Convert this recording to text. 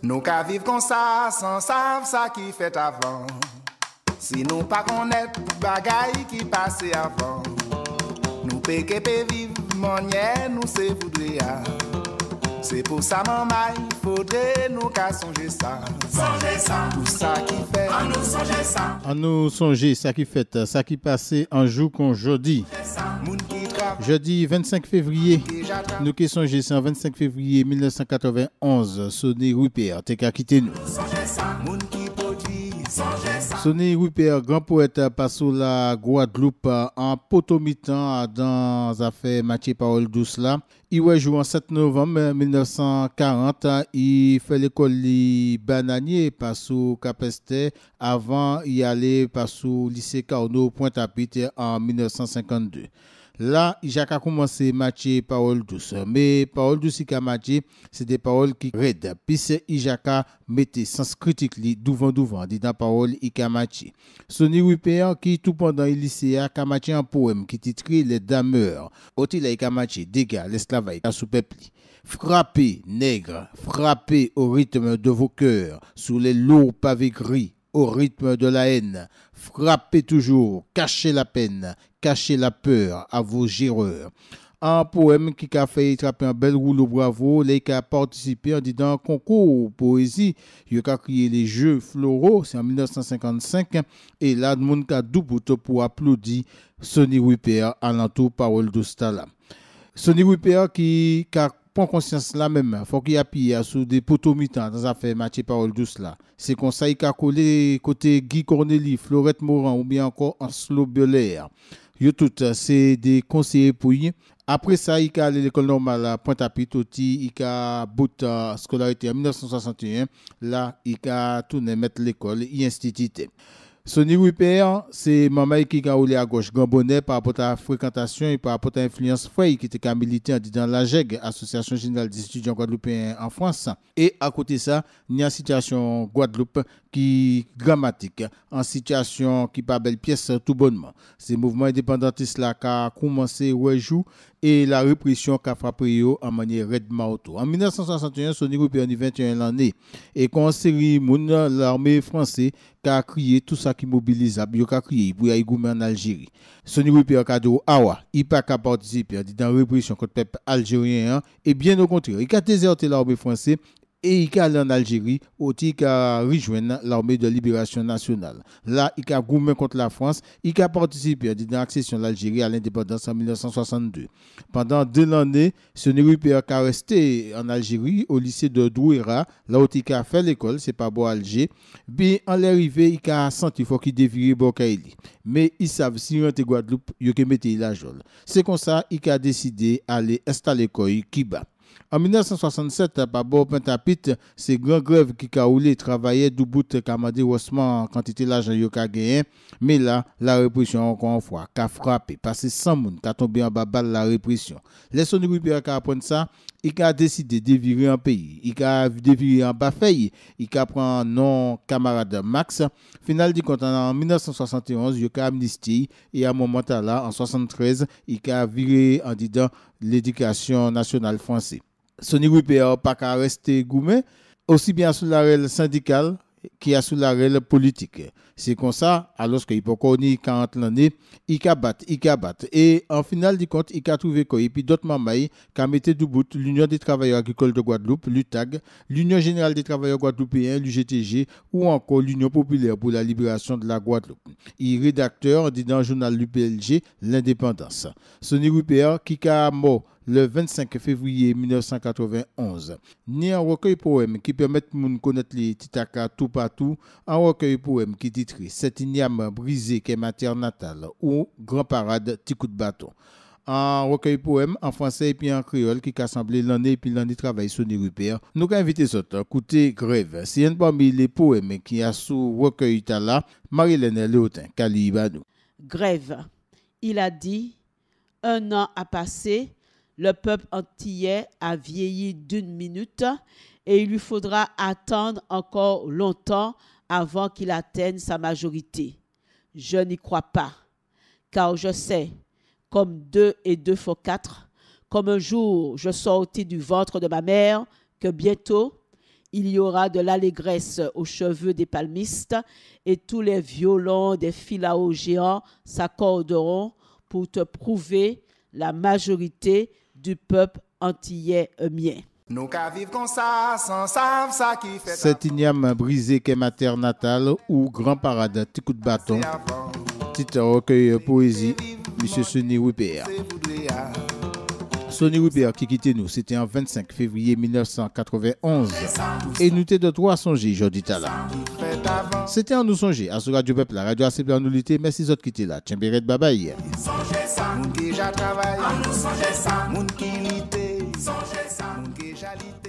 Nous qu'à vivre comme ça, sans savoir ça qui fait avant. Si nous pas connaître bagaille qui passait avant. Nous péqué pe vivre, manière nous c'est voudria. C'est pour ça, maman, il faudrait nous qu'à songer ça. Songer ça. Tout ça qui fait. En nous songer ça. En nous songer ça qui fait, ça qui passait un jour qu'on jeudi. Jeudi 25 février. Nous qui songer ça, 25 février 1991. Sonny Rupert, t'es qu'à quitter nous. Sonny Rupert, grand poète, passe sous la Guadeloupe en potomitan dans affaire Mathieu Parole douce là. Il a joué en 7 novembre 1940. Il fait l'école bananier passe au Capeste avant il allait passe au lycée Carnot Pointe-à-Pitre en 1952. Là, Jacques a commencé Mathieu parole douce. Mais parole douce qui a Mathieu, c'est des paroles qui raident. Puis c'est Jacques mettait sens critique devant dit dans parole qui a Mathieu. Sonny Rupert qui tout pendant le lycée a Mathieu un poème qui titré Les Dameurs. Otila et Mathieu dégâts l'esclavage à sous peuple. Frappez nègres, frappez au rythme de vos cœurs sous les lourds pavés gris. Au rythme de la haine, frappez toujours, cachez la peine, cachez la peur à vos géreurs. Un poème qui a fait attraper un bel rouleau bravo, les qui a participé en disant concours poésie, il a créé les Jeux floraux, c'est en 1955, et là, le monde a double pour applaudir Sonny Rupert à l'entour parole d'Ostala. Sonny Rupert qui a prend conscience là même, faut qu'il appuie sur des potomitans dans affaire Mathieu Parole douce là. C'est comme ça qu'il a collé côté Guy Corneli, Florette Moran ou bien encore Anslo Belair. Yo tout c'est des conseillers pour lui. Après ça, il a allé à l'école normale à Pointe-à-Pitre, il a bout scolarité en 1961. Là, il a tourné mettre l'école, il instituté. Sonny Rupert, c'est maman qui a roulé à gauche Gambonnet par rapport à la fréquentation et par rapport à l'influence frère qui était milité dans la JEG, Association Générale des étudiants guadeloupéens en France. Et à côté de ça, il y a une situation Guadeloupe qui dramatique, en situation qui pas belle pièce tout bonnement. C'est le mouvement indépendantiste là qui a commencé à jouer et la répression qui a frappé en manière redement auto. En 1961, Sonny Rupert a 21 l'année et quand série l'armée française qui a crié tout ça qui mobilise, il a crié pour y goumer en Algérie. Sonny Rupert a dit awa, il pas qu'à participer dans la répression contre le peuple algérien et bien au contraire, il a déserté l'armée française et il est allé en Algérie, il a rejoint l'armée de libération nationale. Là, il a goumé contre la France, il a participé dans l'accession de l'Algérie à l'indépendance en 1962. Pendant 2 années, Sonny Rupert a resté en Algérie, au lycée de Douéra, là où il a fait l'école, c'est pas beau Alger. Bien, en l'arrivée, il a senti qu'il faut dévirer Bokaïli. Mais ils savent si il rentre Guadeloupe, il a mis la jole. C'est comme ça qu'il a décidé d'aller installer Kiba. En 1967, à Pointe-à-Pitre, c'est grand grève qui a roulé, travaillait du bout de Kamadi Rossman, quantité l'argent qu'il a gagné. Mais là, la répression, encore une fois, qui a frappé, passé 100 personnes, qui a tombé en bas de la répression. Les Sonny Rupert qui a appris ça, il a décidé de virer un pays. Il a déviré en Bafay, il a pris un nom camarade Max. Final du compte, en 1971, il a amnistie et à un moment là, en 1973, il a viré en disant l'éducation nationale française. Sonny Rupert pas qu'à rester gourmet, aussi bien sous la règle syndicale qui a sous la règle politique. C'est comme ça, alors qu'il peut connaître 40 l'année, il a battu. Et en final du compte, il a trouvé quoi. Et puis d'autres mamans qui ont mis du bout l'Union des travailleurs agricoles de Guadeloupe, l'UTAG, l'Union générale des travailleurs guadeloupéens, l'UGTG, ou encore l'Union populaire pour la libération de la Guadeloupe. Il est rédacteur dans le journal l'UPLG, L'Indépendance. Sonny Rupert, qui a mort le 25 février 1991. Ni un recueil poème qui permet de connaître les titaka tout partout, un recueil poème qui titre Cette igname brisée qu'est ma terre natale ou Grand parade Ticoup de bâton. Un recueil poème en français et puis en créole qui a assemblé l'année et puis l'année de travail Sonny Rupert. Nous avons invité à écouter Grève. C'est un parmi les poèmes qui a sous recueil là, Marie-Hélène Léotin, Kali Ibadou. Grève. Il a dit, 1 an a passé, le peuple antillais a vieilli d'1 minute et il lui faudra attendre encore longtemps avant qu'il atteigne sa majorité. Je n'y crois pas, car je sais, comme 2 et 2 font 4, comme un jour je sortis du ventre de ma mère, que bientôt Il y aura de l'allégresse aux cheveux des palmistes et tous les violons des philaos géants s'accorderont pour te prouver la majorité du peuple antillais mien. Nous qu'à vivre comme ça, sans savoir ça qui fait Cet igname brisé qu'est ma terre natale ou grand parade, petit coup de bâton, petit recueil poésie, Monsieur Sonny Rupert. Sonny Rupert qui quittait nous, c'était en 25 février 1991. Et nous t'es de toi songer, Jordi Tala. C'était en nous songer, à ce Radio Peuple, la radio assez nous lutter, merci autres qui étaient là. Tchemberet babaye. Songez ça, moun qui déjà travaille, nous songez ça, moun qui lité, songez ça, moun qui déjà lité.